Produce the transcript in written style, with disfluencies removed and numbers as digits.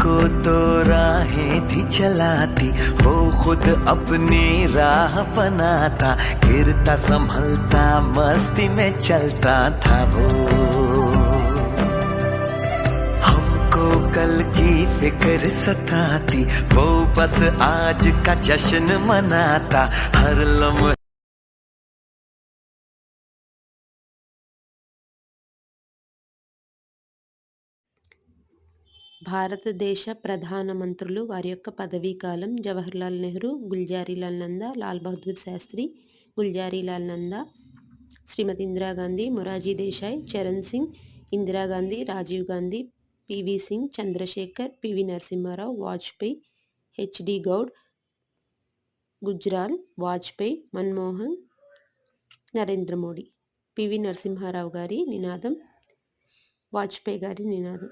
को तो राहें थी चलाती, वो खुद अपनी राह बनाता, गिरता संभलता मस्ती में चलता था वो। हमको कल की फिक्र सताती, वो बस आज का जश्न मनाता, हर लम्हे భారతదేశ ప్రధాన మంత్రులు వారి యొక్క పదవీ కాలం: Jawaharlal Nehru, Gulzarilal Nanda, Lal Bahadur Shastri, Gulzarilal Nanda, Shrimati Indira Gandhi, Morarji Desai, Charan Singh, Indira Gandhi, Rajiv Gandhi, P V Singh, Chandrashekhar, P V Narasimha Rao, Vajpayee, H D Gowda, Gujral, Vajpayee, Manmohan, Narendra Modi. P V Narasimha Rao గారి నినాదం, వాజ్పేయి గారి నినాదం.